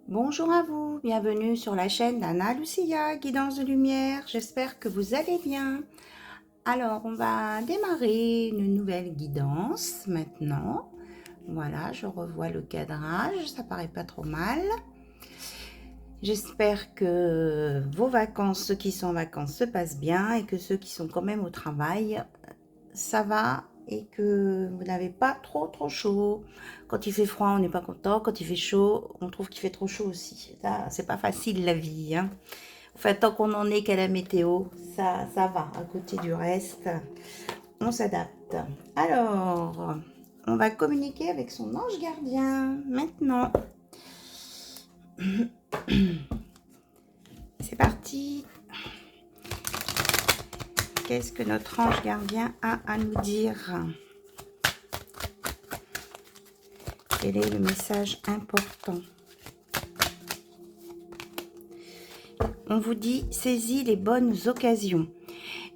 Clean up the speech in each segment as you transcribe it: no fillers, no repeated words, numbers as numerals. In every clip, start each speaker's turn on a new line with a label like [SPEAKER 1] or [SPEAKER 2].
[SPEAKER 1] Bonjour à vous, bienvenue sur la chaîne d'Anna Lucia, Guidance de Lumière. J'espère que vous allez bien. Alors, on va démarrer une nouvelle guidance maintenant. Voilà, je revois le cadrage, ça paraît pas trop mal. J'espère que vos vacances, ceux qui sont en vacances, se passent bien et que ceux qui sont quand même au travail, ça va et que vous n'avez pas trop chaud. Quand il fait froid, on n'est pas content. Quand il fait chaud, on trouve qu'il fait trop chaud aussi. Ça, c'est pas facile la vie, hein. Enfin, tant qu'on en est qu'à la météo, ça va. À côté du reste, on s'adapte. Alors, on va communiquer avec son ange gardien maintenant. C'est parti. Qu'est-ce que notre ange gardien a à nous dire? Quel est le message important? On vous dit, saisis les bonnes occasions.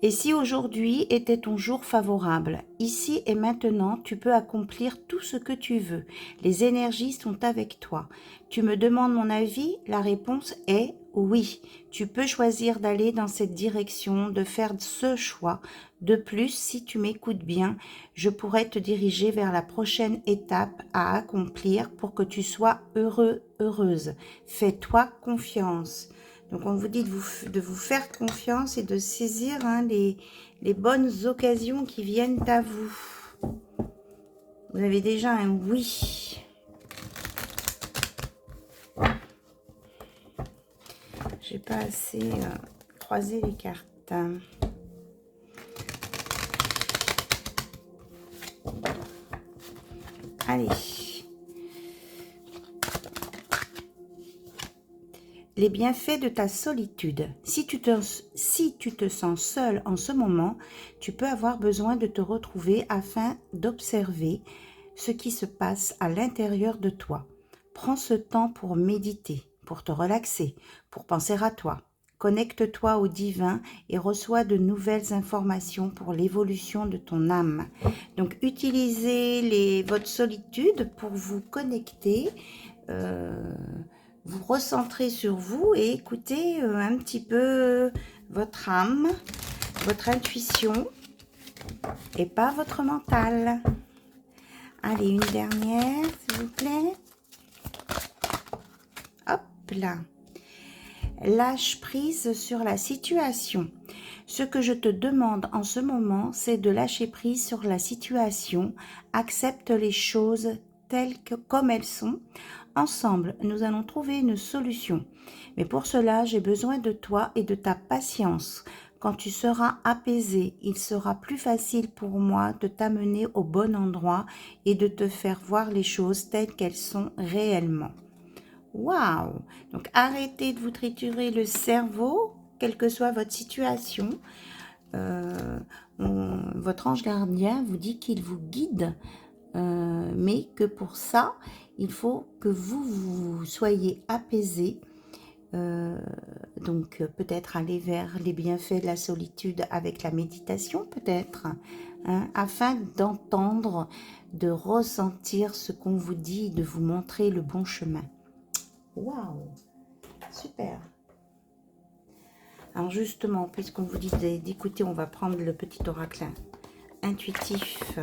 [SPEAKER 1] Et si aujourd'hui était ton jour favorable, ici et maintenant, tu peux accomplir tout ce que tu veux. Les énergies sont avec toi. Tu me demandes mon avis? La réponse est oui. Tu peux choisir d'aller dans cette direction, de faire ce choix. De plus, si tu m'écoutes bien, je pourrais te diriger vers la prochaine étape à accomplir pour que tu sois heureux, heureuse. Fais-toi confiance. Donc, on vous dit de vous faire confiance et de saisir les bonnes occasions qui viennent à vous. Vous avez déjà un oui. J'ai pas assez croisé les cartes. Allez. Les bienfaits de ta solitude. Si tu te sens seul en ce moment, tu peux avoir besoin de te retrouver afin d'observer ce qui se passe à l'intérieur de toi. Prends ce temps pour méditer, pour te relaxer, pour penser à toi. Connecte-toi au divin et reçois de nouvelles informations pour l'évolution de ton âme. Donc, utilisez votre solitude pour vous connecter, vous recentrer sur vous et écouter un petit peu votre âme, votre intuition et pas votre mental. Allez, une dernière, s'il vous plaît. Hop là. Lâche prise sur la situation. Ce que je te demande en ce moment, c'est de lâcher prise sur la situation. Accepte les choses telles que comme elles sont. Ensemble, nous allons trouver une solution. Mais pour cela, j'ai besoin de toi et de ta patience. Quand tu seras apaisé, il sera plus facile pour moi de t'amener au bon endroit et de te faire voir les choses telles qu'elles sont réellement. Waouh! Donc, arrêtez de vous triturer le cerveau, quelle que soit votre situation. Votre ange gardien vous dit qu'il vous guide, mais que pour ça, il faut que vous soyez apaisé. Donc, peut-être aller vers les bienfaits de la solitude avec la méditation, peut-être, hein, afin d'entendre, de ressentir ce qu'on vous dit, de vous montrer le bon chemin. Waouh! Super. Alors justement, puisqu'on vous dit d'écouter, on va prendre le petit oracle intuitif.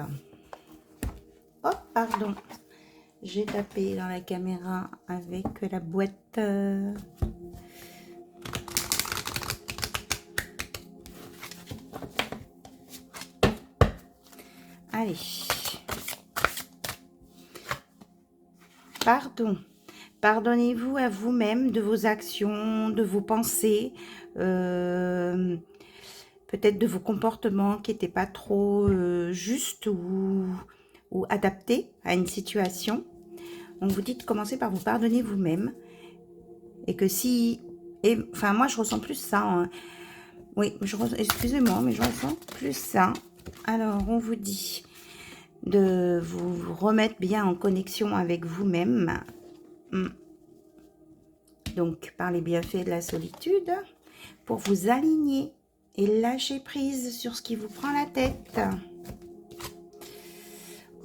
[SPEAKER 1] Oh, pardon. J'ai tapé dans la caméra avec la boîte. Allez. Pardon. Pardonnez-vous à vous-même de vos actions, de vos pensées, peut-être de vos comportements qui n'étaient pas trop justes ou adaptés à une situation. On vous dit de commencer par vous pardonner vous-même. Et que si... enfin, moi, je ressens plus ça. Hein. Oui, excusez-moi, mais je ressens plus ça. Alors, on vous dit de vous remettre bien en connexion avec vous-même. Donc, par les bienfaits de la solitude, pour vous aligner et lâcher prise sur ce qui vous prend la tête.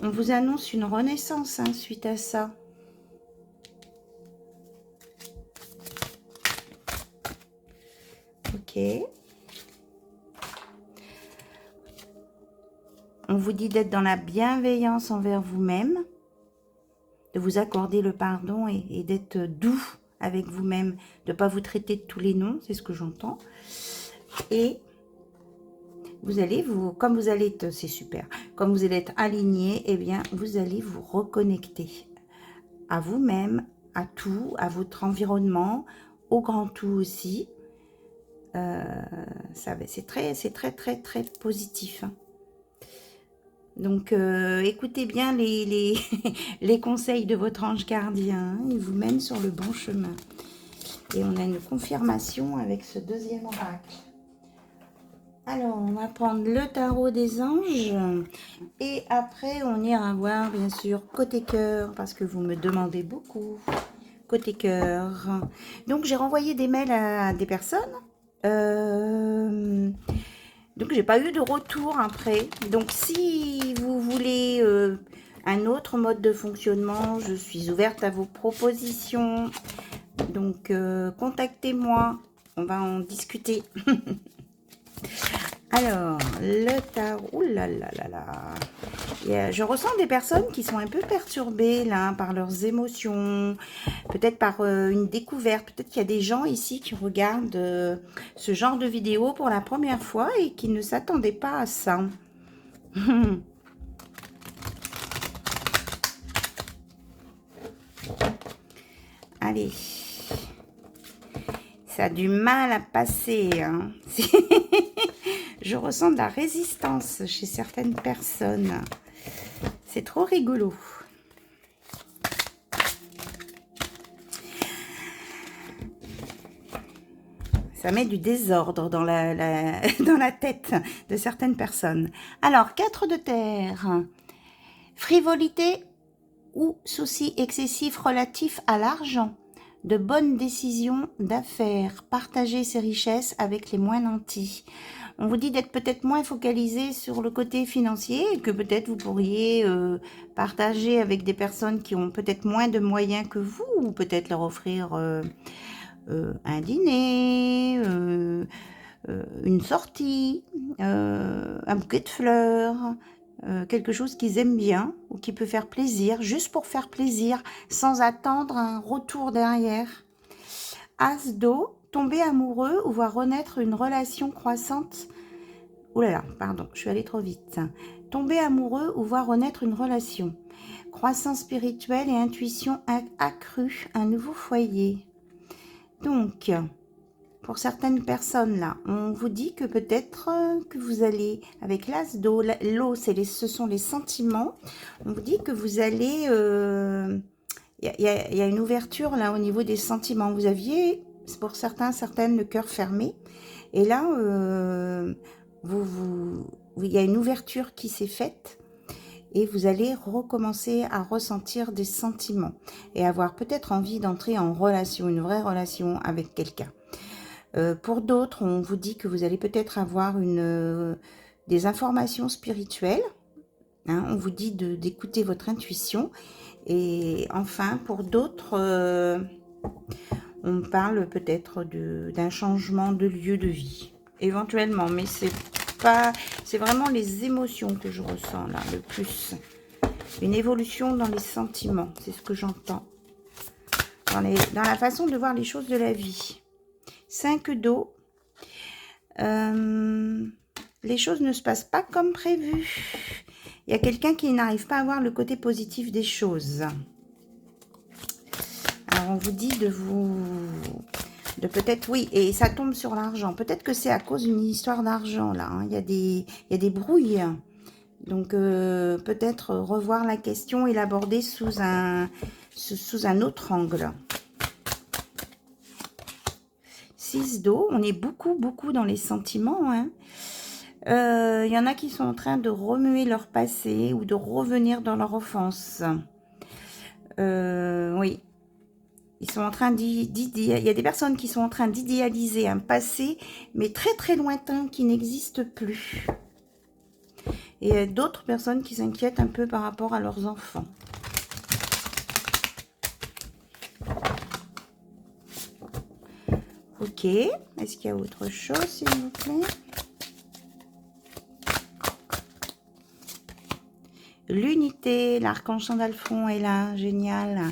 [SPEAKER 1] On vous annonce une renaissance hein, suite à ça. Ok. On vous dit d'être dans la bienveillance envers vous-même, de vous accorder le pardon et d'être doux avec vous-même, de ne pas vous traiter de tous les noms, c'est ce que j'entends. Et vous allez comme vous allez être, c'est super, comme vous allez être aligné, eh bien, vous allez vous reconnecter à vous-même, à tout, à votre environnement, au grand tout aussi. C'est très positif. Hein. Donc, écoutez bien les conseils de votre ange gardien. Il vous mène sur le bon chemin. Et on a une confirmation avec ce deuxième oracle. Alors, on va prendre le tarot des anges. Et après, on ira voir, bien sûr, côté cœur, parce que vous me demandez beaucoup. Côté cœur. Donc, j'ai renvoyé des mails à des personnes. Donc, j'ai pas eu de retour après. Donc, si vous voulez un autre mode de fonctionnement, je suis ouverte à vos propositions. Donc, contactez-moi. On va en discuter. Alors, le tarot. Ouh là là là là. Je ressens des personnes qui sont un peu perturbées là par leurs émotions, peut-être par une découverte. Peut-être qu'il y a des gens ici qui regardent ce genre de vidéo pour la première fois et qui ne s'attendaient pas à ça. Allez. Ça a du mal à passer. Hein. Je ressens de la résistance chez certaines personnes. C'est trop rigolo. Ça met du désordre dans dans la tête de certaines personnes. Alors, 4 de terre. Frivolité ou soucis excessifs relatifs à l'argent. De bonnes décisions d'affaires. Partager ses richesses avec les moins nantis. On vous dit d'être peut-être moins focalisé sur le côté financier et que peut-être vous pourriez partager avec des personnes qui ont peut-être moins de moyens que vous ou peut-être leur offrir un dîner, une sortie, un bouquet de fleurs, quelque chose qu'ils aiment bien ou qui peut faire plaisir, juste pour faire plaisir, sans attendre un retour derrière. As d'eau, tomber amoureux ou voir renaître une relation croissante. Ouh là là, pardon, je suis allée trop vite. Tomber amoureux ou voir renaître une relation. Croissance spirituelle et intuition accrue, un nouveau foyer. Donc, pour certaines personnes là, on vous dit que peut-être que vous allez, avec l'as d'eau, l'eau ce sont les sentiments, on vous dit que vous allez, y a une ouverture là au niveau des sentiments. Vous aviez, pour certaines, le cœur fermé, et là, il y a une ouverture qui s'est faite, et vous allez recommencer à ressentir des sentiments, et avoir peut-être envie d'entrer en relation, une vraie relation avec quelqu'un. Pour d'autres, on vous dit que vous allez peut-être avoir des informations spirituelles. Hein, on vous dit d'écouter votre intuition. Et enfin, pour d'autres, on parle peut-être d'un changement de lieu de vie. Éventuellement, mais c'est vraiment les émotions que je ressens là, le plus. Une évolution dans les sentiments, c'est ce que j'entends. Dans la façon de voir les choses de la vie. 5 d'eau. Les choses ne se passent pas comme prévu. Il y a quelqu'un qui n'arrive pas à voir le côté positif des choses. Alors, on vous dit de peut-être, oui, et ça tombe sur l'argent. Peut-être que c'est à cause d'une histoire d'argent, là. Hein. Il y a des brouilles. Donc, peut-être revoir la question et l'aborder sous un autre angle. 6 d'eau, on est beaucoup dans les sentiments. Hein. Y en a qui sont en train de remuer leur passé ou de revenir dans leur offense. Oui. Ils sont en train il y a des personnes qui sont en train d'idéaliser un passé, mais très lointain, qui n'existe plus. Et d'autres personnes qui s'inquiètent un peu par rapport à leurs enfants. Ok. Est-ce qu'il y a autre chose, s'il vous plaît? L'unité, l'archange Sandalphon est là, génial.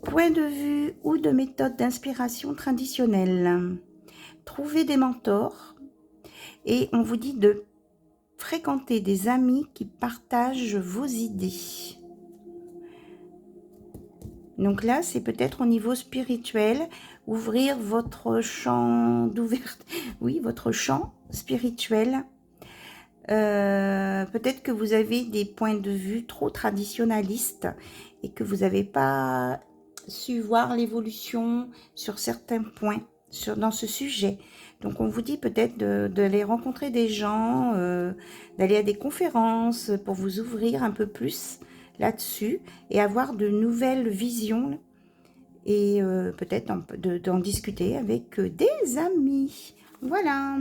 [SPEAKER 1] Point de vue ou de méthode d'inspiration traditionnelle. Trouvez des mentors et on vous dit de fréquenter des amis qui partagent vos idées. Donc là, c'est peut-être au niveau spirituel, ouvrir votre champ d'ouverture, oui, votre champ spirituel. Peut-être que vous avez des points de vue trop traditionnalistes et que vous n'avez pas su voir l'évolution sur certains points dans ce sujet. Donc on vous dit peut-être d'aller rencontrer des gens, d'aller à des conférences pour vous ouvrir un peu plus là-dessus et avoir de nouvelles visions et peut-être d'en discuter avec des amis. Voilà.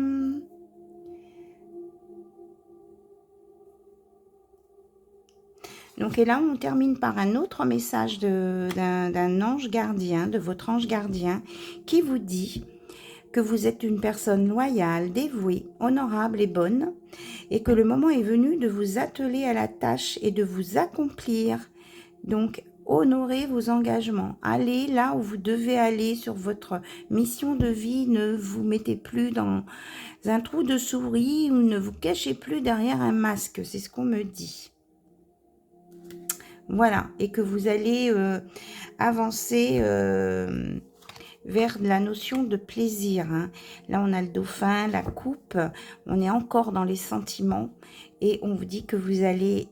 [SPEAKER 1] Donc, et là, on termine par un autre message d'un ange gardien, de votre ange gardien, qui vous dit que vous êtes une personne loyale, dévouée, honorable et bonne, et que le moment est venu de vous atteler à la tâche et de vous accomplir. Donc, honorez vos engagements. Allez là où vous devez aller sur votre mission de vie. Ne vous mettez plus dans un trou de souris ou ne vous cachez plus derrière un masque. C'est ce qu'on me dit. Voilà, et que vous allez avancer vers la notion de plaisir. Hein. Là, on a le dauphin, la coupe, on est encore dans les sentiments et on vous dit que vous allez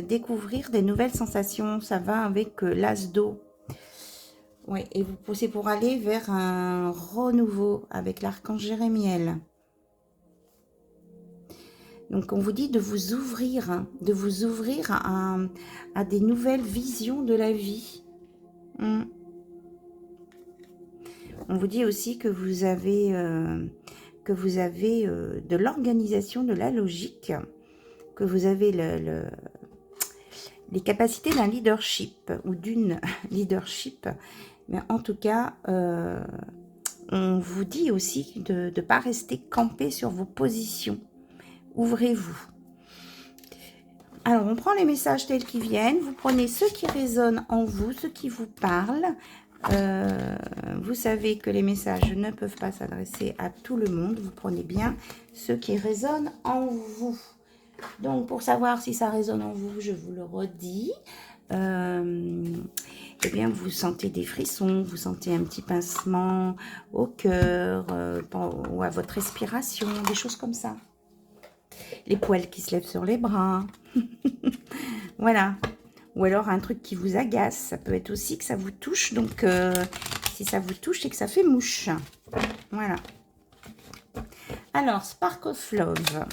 [SPEAKER 1] découvrir des nouvelles sensations. Ça va avec l'as d'eau. Oui, et c'est pour aller vers un renouveau avec l'archange Jérémiel. Donc, on vous dit de vous ouvrir, hein, à des nouvelles visions de la vie. On vous dit aussi que vous avez de l'organisation, de la logique, que vous avez les capacités d'un leadership ou d'une leadership. Mais en tout cas, on vous dit aussi de ne pas rester campé sur vos positions. Ouvrez-vous. Alors, on prend les messages tels qu'ils viennent. Vous prenez ceux qui résonnent en vous, ceux qui vous parlent. Vous savez que les messages ne peuvent pas s'adresser à tout le monde. Vous prenez bien ceux qui résonnent en vous. Donc, pour savoir si ça résonne en vous, je vous le redis. Eh bien, vous sentez des frissons, vous sentez un petit pincement au cœur ou à votre respiration, des choses comme ça. Les poils qui se lèvent sur les bras. Voilà. Ou alors un truc qui vous agace. Ça peut être aussi que ça vous touche. Donc, si ça vous touche, c'est que ça fait mouche. Voilà. Alors, Spark of Love.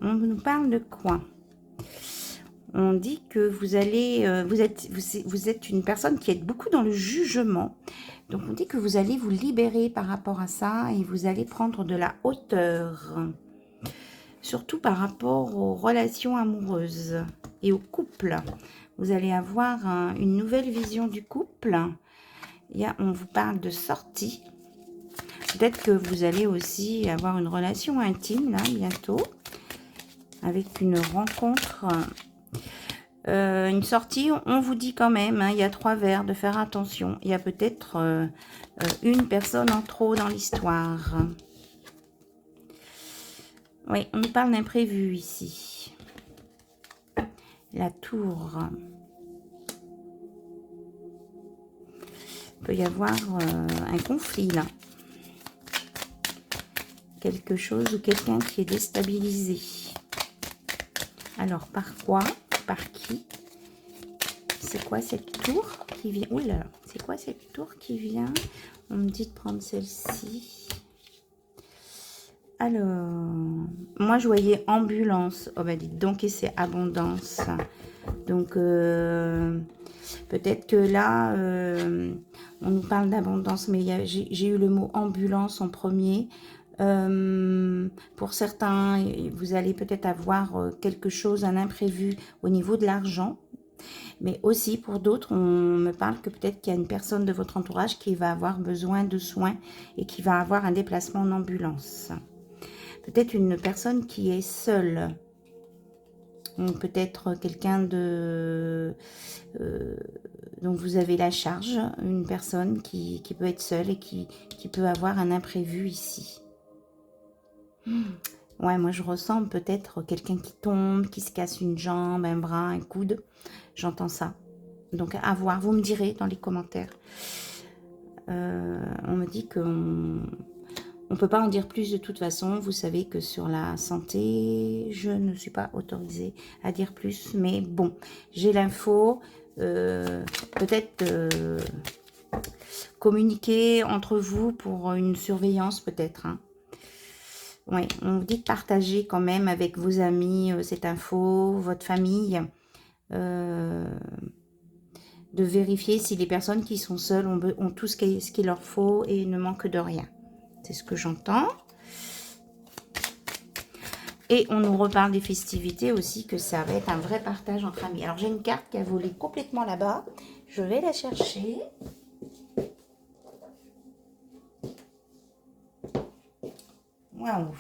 [SPEAKER 1] On nous parle de quoi? On dit que vous allez, vous êtes une personne qui est beaucoup dans le jugement. Donc, on dit que vous allez vous libérer par rapport à ça et vous allez prendre de la hauteur. Surtout par rapport aux relations amoureuses et au couple. Vous allez avoir une nouvelle vision du couple. On vous parle de sortie. Peut-être que vous allez aussi avoir une relation intime, là, bientôt. Avec une rencontre, une sortie. On vous dit quand même, hein, il y a 3 verres, de faire attention. Il y a peut-être une personne en trop dans l'histoire. Oui, on nous parle d'imprévu ici. La tour. Il peut y avoir un conflit là. Quelque chose ou quelqu'un qui est déstabilisé. Alors, par quoi? Par qui? C'est quoi cette tour qui vient? Oula, c'est quoi cette tour qui vient? On me dit de prendre celle-ci. Alors, moi je voyais ambulance. Oh bah dites donc, et c'est abondance. Donc, peut-être que là, on nous parle d'abondance, mais j'ai eu le mot ambulance en premier. Pour certains, vous allez peut-être avoir quelque chose, un imprévu au niveau de l'argent. Mais aussi, pour d'autres, on me parle que peut-être qu'il y a une personne de votre entourage qui va avoir besoin de soins et qui va avoir un déplacement en ambulance. Peut-être une personne qui est seule. Peut-être quelqu'un dont vous avez la charge, une personne qui peut être seule et qui peut avoir un imprévu ici. Ouais, moi je ressens peut-être quelqu'un qui tombe, qui se casse une jambe, un bras, un coude. J'entends ça. Donc à voir, vous me direz dans les commentaires. On me dit qu'on ne peut pas en dire plus de toute façon. Vous savez que sur la santé, je ne suis pas autorisée à dire plus. Mais bon, j'ai l'info. Peut-être communiquer entre vous pour une surveillance peut-être. Hein. Oui, on vous dit de partager quand même avec vos amis cette info, votre famille. De vérifier si les personnes qui sont seules ont tout ce qu'il leur faut et ne manquent de rien. C'est ce que j'entends. Et on nous reparle des festivités aussi, que ça va être un vrai partage entre amis. Alors j'ai une carte qui a volé complètement là-bas. Je vais la chercher. Waouh!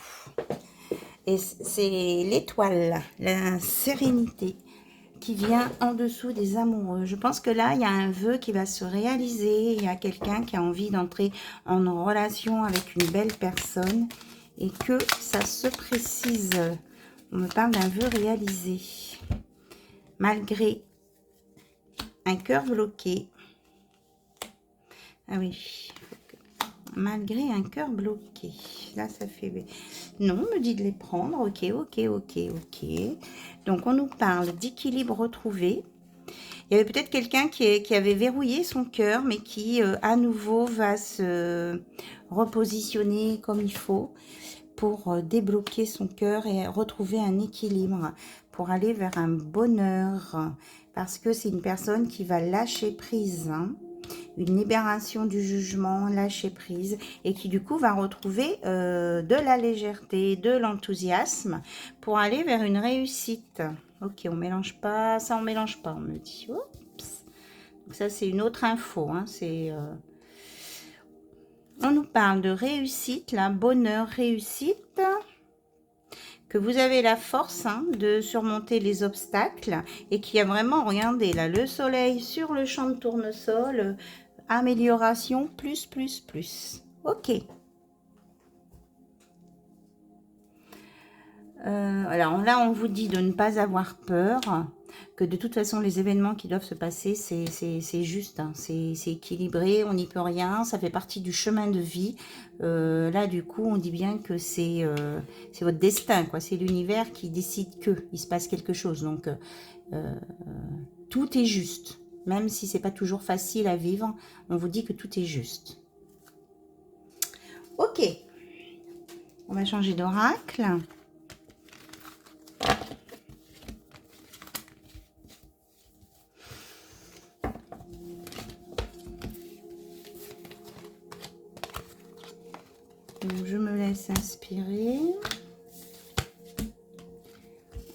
[SPEAKER 1] Et c'est l'étoile, la sérénité qui vient en dessous des amoureux. Je pense que là, il y a un vœu qui va se réaliser. Il y a quelqu'un qui a envie d'entrer en relation avec une belle personne et que ça se précise. On me parle d'un vœu réalisé. Malgré un cœur bloqué. Ah oui. Malgré un cœur bloqué. Là, ça fait... Non, on me dit de les prendre. Ok, ok, ok, ok. Donc, on nous parle d'équilibre retrouvé. Il y avait peut-être quelqu'un qui avait verrouillé son cœur, mais qui, à nouveau, va se repositionner comme il faut pour débloquer son cœur et retrouver un équilibre, pour aller vers un bonheur. Parce que c'est une personne qui va lâcher prise, hein. Une libération du jugement, lâcher prise, et qui du coup va retrouver de la légèreté, de l'enthousiasme pour aller vers une réussite. Ok, on mélange pas, ça on mélange pas, on me dit. Oups. Donc ça c'est une autre info, hein, on nous parle de réussite, là, bonheur, réussite, que vous avez la force hein, de surmonter les obstacles et qu'il y a vraiment, regardez là, le soleil sur le champ de tournesol, amélioration, plus, plus, plus. Ok. Alors là, on vous dit de ne pas avoir peur, que de toute façon, les événements qui doivent se passer, c'est juste, hein, c'est équilibré, on n'y peut rien, ça fait partie du chemin de vie. Là, du coup, on dit bien que c'est votre destin, quoi. C'est l'univers qui décide qu'il se passe quelque chose. Donc, tout est juste. Même si c'est pas toujours facile à vivre, on vous dit que tout est juste. Ok. On va changer d'oracle. Donc, je me laisse inspirer.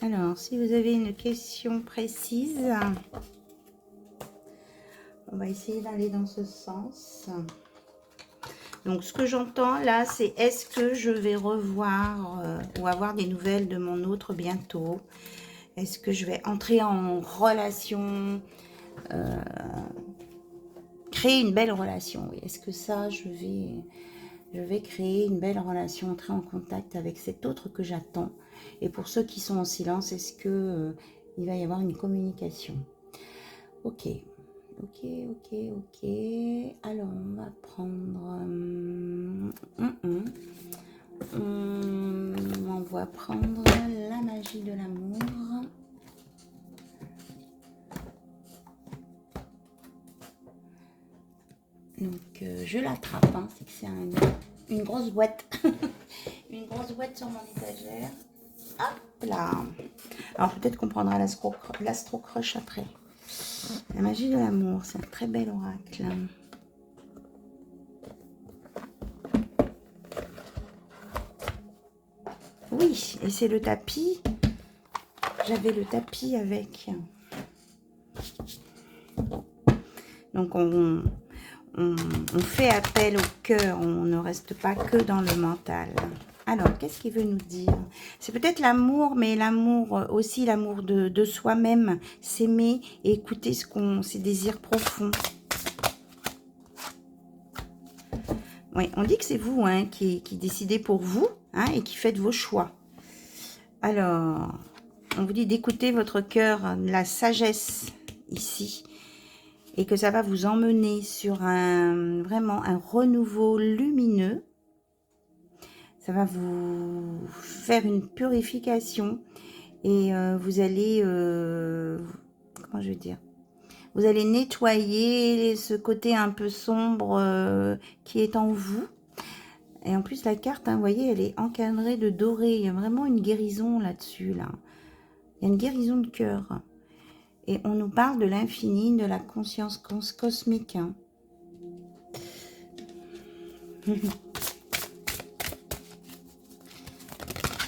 [SPEAKER 1] Alors, si vous avez une question précise, on va essayer d'aller dans ce sens. Donc, ce que j'entends là, c'est est-ce que je vais revoir ou avoir des nouvelles de mon autre bientôt? Est-ce que je vais entrer en relation, créer une belle relation? Oui. Est-ce que ça, je vais créer une belle relation, entrer en contact avec cet autre que j'attends? Et pour ceux qui sont en silence, est-ce que il va y avoir une communication? Ok. Ok, ok, ok. Alors, on va prendre... on va prendre la magie de l'amour. Donc, je l'attrape. Hein. C'est que c'est une grosse boîte. Une grosse boîte sur mon étagère. Hop là. Alors, peut-être qu'on prendra l'Astro Crush après. La magie de l'amour, c'est un très bel oracle. Oui, et c'est le tapis. J'avais le tapis avec. Donc, on fait appel au cœur, on ne reste pas que dans le mental. Alors, qu'est-ce qu'il veut nous dire? C'est peut-être l'amour, mais l'amour aussi, l'amour de soi-même, s'aimer et écouter ses désirs profonds. Oui, on dit que c'est vous hein, qui décidez pour vous hein, et qui faites vos choix. Alors, on vous dit d'écouter votre cœur, la sagesse ici, et que ça va vous emmener sur vraiment un renouveau lumineux. Ça va vous faire une purification et vous allez, comment je vais dire, vous allez nettoyer ce côté un peu sombre qui est en vous. Et en plus, la carte, hein, vous voyez, elle est encadrée de doré. Il y a vraiment une guérison là-dessus. Là. Il y a une guérison de cœur. Et on nous parle de l'infini, de la conscience cosmique. Hein.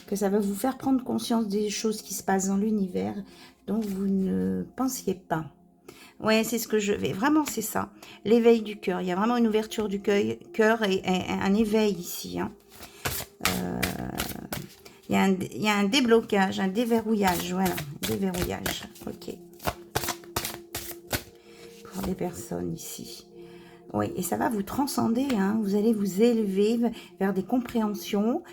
[SPEAKER 1] Que ça va vous faire prendre conscience des choses qui se passent dans l'univers dont vous ne pensiez pas. Ouais, c'est ce que je vais. Vraiment, c'est ça. L'éveil du cœur. Il y a vraiment une ouverture du cœur et un éveil ici. Hein. Il y a un déblocage, un déverrouillage. Voilà, déverrouillage. Ok. Pour les personnes ici. Oui, et ça va vous transcender. Hein. Vous allez vous élever vers des compréhensions.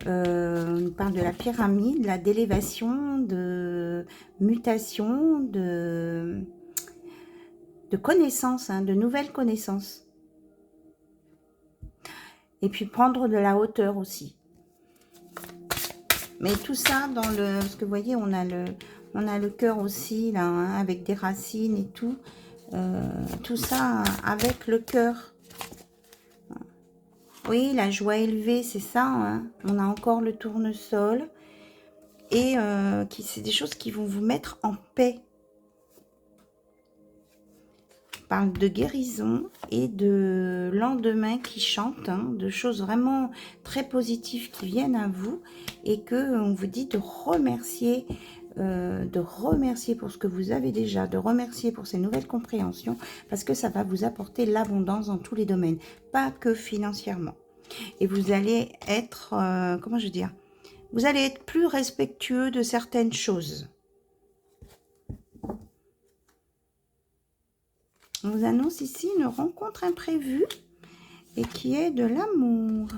[SPEAKER 1] On parle de la pyramide, d'élévation, de mutation, de connaissances, hein, de nouvelles connaissances. Et puis prendre de la hauteur aussi. Mais tout ça dans le... Parce que vous voyez, on a le cœur aussi, là, hein, avec des racines et tout. Tout ça avec le cœur. Oui, la joie élevée, c'est ça. Hein. On a encore le tournesol. Et c'est des choses qui vont vous mettre en paix. On parle de guérison et de lendemain qui chante, hein, de choses vraiment très positives qui viennent à vous et que on vous dit de remercier pour ce que vous avez déjà, de remercier pour ces nouvelles compréhensions parce que ça va vous apporter l'abondance dans tous les domaines, pas que financièrement. Et vous allez être, comment je veux dire, vous allez être plus respectueux de certaines choses. On vous annonce ici une rencontre imprévue et qui est de l'amour.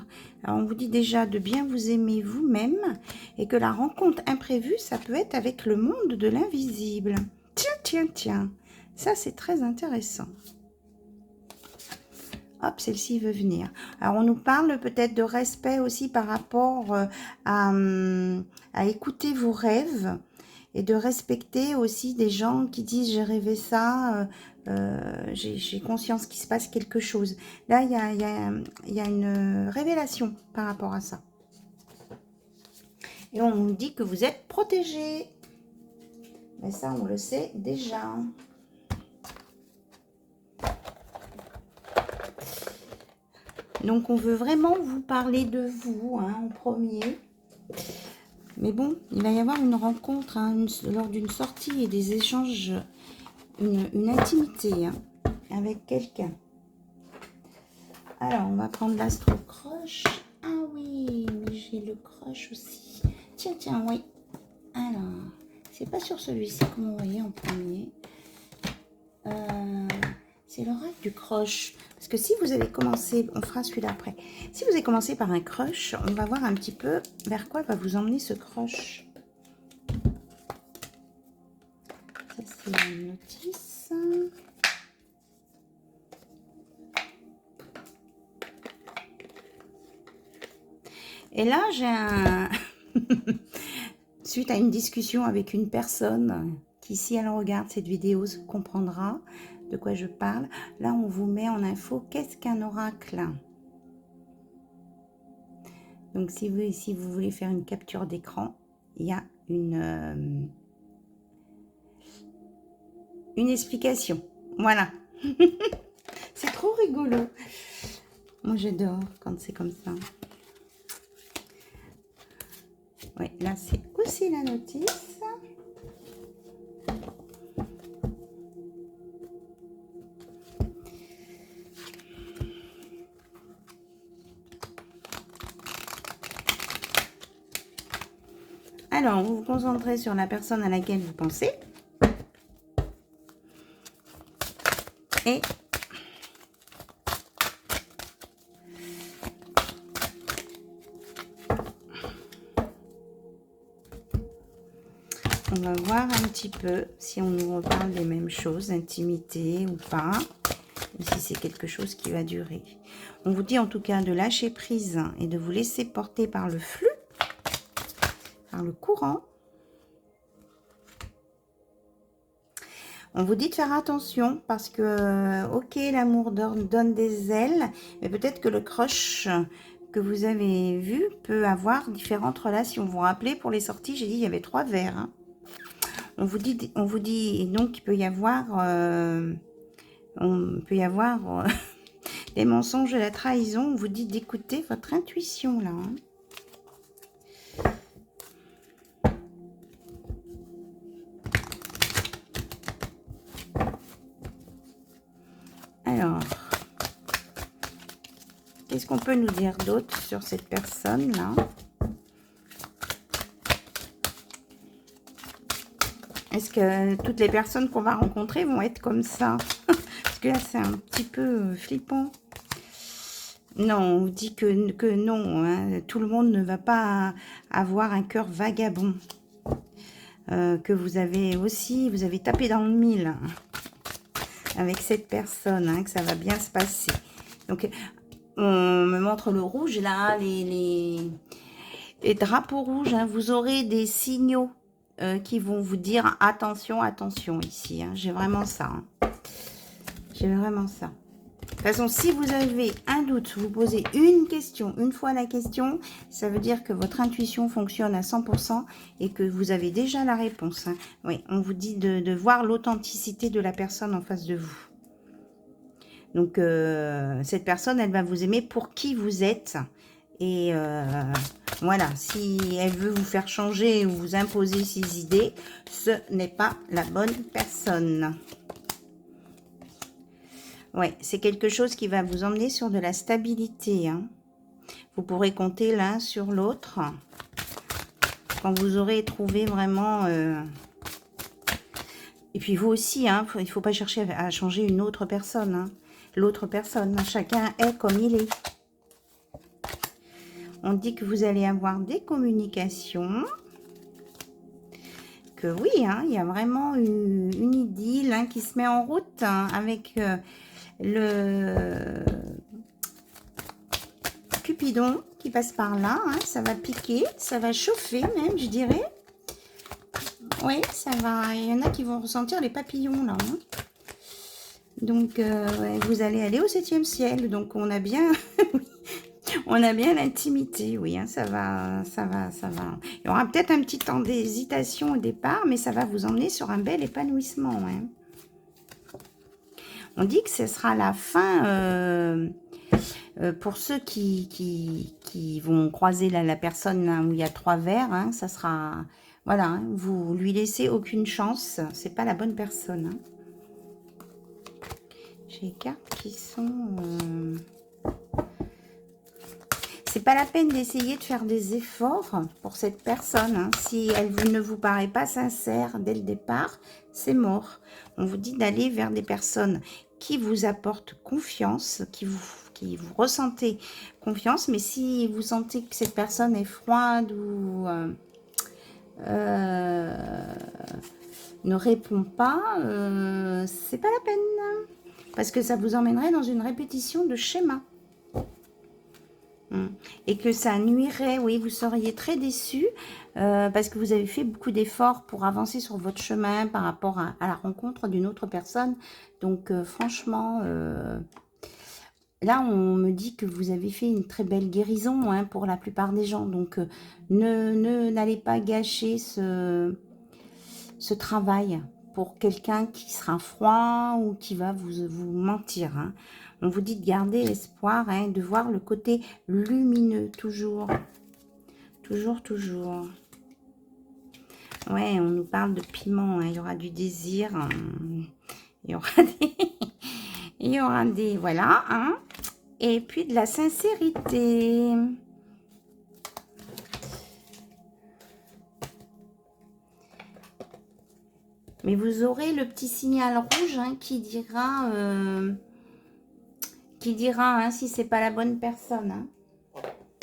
[SPEAKER 1] Alors, on vous dit déjà de bien vous aimer vous-même et que la rencontre imprévue, ça peut être avec le monde de l'invisible. Tiens, tiens, tiens. Ça, c'est très intéressant. Hop, celle-ci veut venir. Alors, on nous parle peut-être de respect aussi par rapport à écouter vos rêves et de respecter aussi des gens qui disent « j'ai rêvé ça, j'ai conscience qu'il se passe quelque chose ». Là, il y a une révélation par rapport à ça. Et on nous dit que vous êtes protégé. Mais ça, on le sait déjà. Donc, on veut vraiment vous parler de vous hein, en premier. Mais bon, il va y avoir une rencontre hein, lors d'une sortie et des échanges, une intimité hein, avec quelqu'un. Alors, on va prendre l'astro-croche. Ah oui, mais j'ai le croche aussi. Tiens, tiens, oui. Alors, c'est pas sur celui-ci que vous voyez en premier. C'est l'oracle du croche. Parce que si vous avez commencé, on fera celui-là après. Si vous avez commencé par un croche, on va voir un petit peu vers quoi va vous emmener ce croche. Ça, c'est la notice. Et là, j'ai un... Suite à une discussion avec une personne qui, si elle regarde cette vidéo, comprendra de quoi je parle. Là, on vous met en info qu'est-ce qu'un oracle. Donc, si vous voulez faire une capture d'écran, il y a une explication. Voilà. C'est trop rigolo. Moi, j'adore quand c'est comme ça. Oui, là, c'est aussi la notice. Alors, vous vous concentrez sur la personne à laquelle vous pensez. Et on va voir un petit peu si on nous reparle des mêmes choses, intimité ou pas, ou si c'est quelque chose qui va durer. On vous dit en tout cas de lâcher prise et de vous laisser porter par le flux, par le courant. On vous dit de faire attention parce que, ok, l'amour donne des ailes, mais peut-être que le crush que vous avez vu peut avoir différentes relations. Vous vous rappelez, pour les sorties, j'ai dit il y avait 3 verres. Hein. On vous dit donc qu'il peut y avoir, des mensonges, de la trahison. On vous dit d'écouter votre intuition là. Hein. Alors, qu'est-ce qu'on peut nous dire d'autre sur cette personne-là? Est-ce que toutes les personnes qu'on va rencontrer vont être comme ça? Parce que là, c'est un petit peu flippant. Non, on vous dit que non. Hein. Tout le monde ne va pas avoir un cœur vagabond. Que vous avez aussi, vous avez tapé dans le mille avec cette personne, hein, que ça va bien se passer. Donc, on me montre le rouge, là, les drapeaux rouges. Hein, vous aurez des signaux qui vont vous dire attention, attention ici. Hein, j'ai vraiment ça. Hein. J'ai vraiment ça. De toute façon, si vous avez un doute, vous posez une question, une fois la question, ça veut dire que votre intuition fonctionne à 100% et que vous avez déjà la réponse. Hein. Oui, on vous dit de voir l'authenticité de la personne en face de vous. Donc, cette personne, elle va vous aimer pour qui vous êtes. Et voilà, si elle veut vous faire changer ou vous imposer ses idées, ce n'est pas la bonne personne. Ouais, c'est quelque chose qui va vous emmener sur de la stabilité. Hein. Vous pourrez compter l'un sur l'autre quand vous aurez trouvé vraiment... Et puis vous aussi, hein, il ne faut pas chercher à changer une autre personne. Hein. L'autre personne, chacun est comme il est. On dit que vous allez avoir des communications. Que oui, hein, il y a vraiment une idylle hein, qui se met en route hein, avec... le Cupidon qui passe par là, hein, ça va piquer, ça va chauffer même, je dirais. Oui, ça va. Il y en a qui vont ressentir les papillons là. Hein. Donc, ouais, vous allez aller au 7e ciel. Donc, on a bien, on a bien l'intimité. Oui, hein, ça va. Il y aura peut-être un petit temps d'hésitation au départ, mais ça va vous emmener sur un bel épanouissement. Hein. On dit que ce sera la fin pour ceux qui vont croiser la personne là, où il y a 3 verres. Hein, ça sera... Voilà, hein, vous lui laissez aucune chance. C'est pas la bonne personne. Hein. J'ai des cartes qui sont... C'est pas la peine d'essayer de faire des efforts pour cette personne. Hein. Si elle ne vous paraît pas sincère dès le départ, c'est mort. On vous dit d'aller vers des personnes qui vous apportent confiance, qui vous ressentez confiance. Mais si vous sentez que cette personne est froide ou ne répond pas, c'est pas la peine. Hein, parce que ça vous emmènerait dans une répétition de schéma. Et que ça nuirait, oui, vous seriez très déçu parce que vous avez fait beaucoup d'efforts pour avancer sur votre chemin par rapport à la rencontre d'une autre personne. Donc, franchement, là, on me dit que vous avez fait une très belle guérison hein, pour la plupart des gens. Donc, n'allez pas gâcher ce travail pour quelqu'un qui sera froid ou qui va vous mentir. Hein. On vous dit de garder l'espoir, hein, de voir le côté lumineux, toujours. Toujours. Ouais, on nous parle de piment, hein, il y aura du désir, il y aura des... Voilà, hein, et puis de la sincérité. Mais vous aurez le petit signal rouge hein, qui dira hein, si c'est pas la bonne personne. Hein.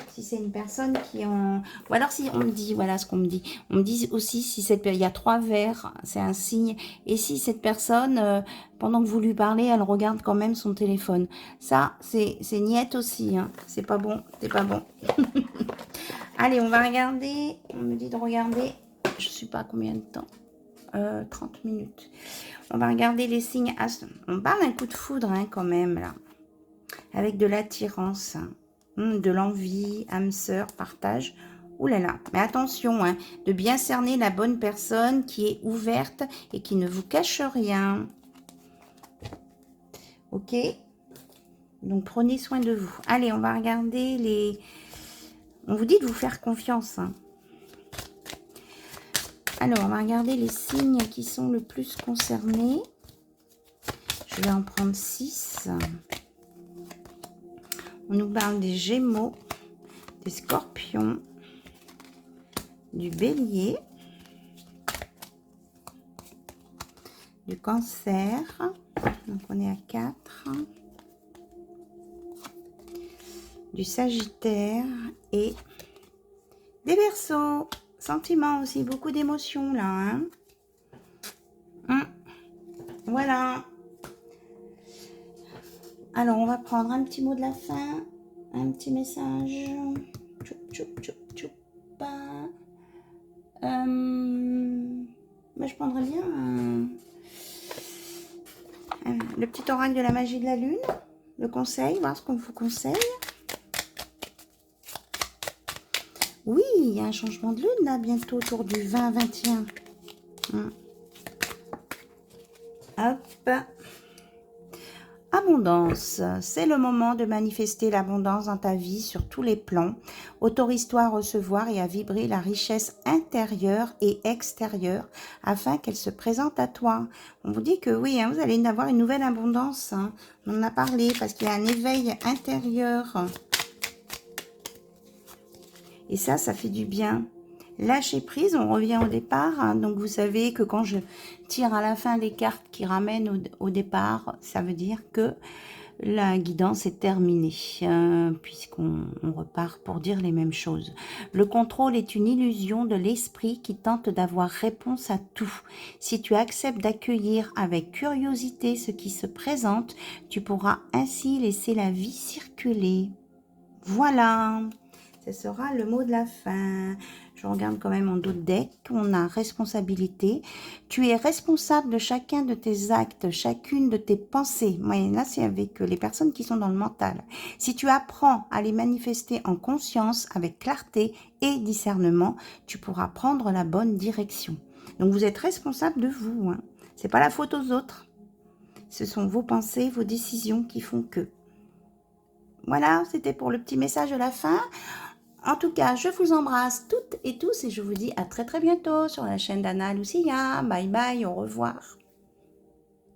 [SPEAKER 1] Si c'est une personne qui en... Ou alors si on me dit, voilà ce qu'on me dit. On me dit aussi si il y a 3 verres, c'est un signe. Et si cette personne, pendant que vous lui parlez, elle regarde quand même son téléphone. Ça, c'est niette aussi. Hein. C'est pas bon, c'est pas bon. Allez, on va regarder. On me dit de regarder. Je sais pas combien de temps. 30 minutes. On va regarder les signes. On parle d'un coup de foudre hein, quand même là. Avec de l'attirance. Hein. De l'envie, âme sœur, partage. Ouh là là, mais attention, hein, de bien cerner la bonne personne qui est ouverte et qui ne vous cache rien. Ok? Donc, prenez soin de vous. Allez, on va regarder les... On vous dit de vous faire confiance. Hein. Alors, on va regarder les signes qui sont le plus concernés. Je vais en prendre 6. On nous parle des Gémeaux, des Scorpions, du Bélier, du Cancer, donc on est à 4, du Sagittaire et des Verseaux. Sentiments aussi, beaucoup d'émotions là. Hein. Voilà. Alors, on va prendre un petit mot de la fin, un petit message. Tchoup, tchoup, tchoup, tchoup. Moi, je prendrais bien le petit oracle de la magie de la lune, le conseil, voir ce qu'on vous conseille. Oui, il y a un changement de lune là, bientôt autour du 20-21. Hop. Abondance, c'est le moment de manifester l'abondance dans ta vie sur tous les plans. Autorise-toi à recevoir et à vibrer la richesse intérieure et extérieure afin qu'elle se présente à toi. On vous dit que oui, hein, vous allez avoir une nouvelle abondance. Hein. On en a parlé parce qu'il y a un éveil intérieur. Et ça fait du bien. Lâcher prise, on revient au départ. Hein. Donc, vous savez que quand je tire à la fin les cartes qui ramènent au départ, ça veut dire que la guidance est terminée, puisqu'on repart pour dire les mêmes choses. Le contrôle est une illusion de l'esprit qui tente d'avoir réponse à tout. Si tu acceptes d'accueillir avec curiosité ce qui se présente, tu pourras ainsi laisser la vie circuler. Voilà, ce sera le mot de la fin. Je regarde quand même en dos de deck. On a responsabilité. Tu es responsable de chacun de tes actes, chacune de tes pensées. Moi, là, c'est avec les personnes qui sont dans le mental. Si tu apprends à les manifester en conscience, avec clarté et discernement, tu pourras prendre la bonne direction. Donc, vous êtes responsable de vous. Hein. C'est pas la faute aux autres. Ce sont vos pensées, vos décisions qui font que. Voilà, c'était pour le petit message de la fin. En tout cas, je vous embrasse toutes et tous et je vous dis à très bientôt sur la chaîne d'Anna Lucia. Bye bye, au revoir.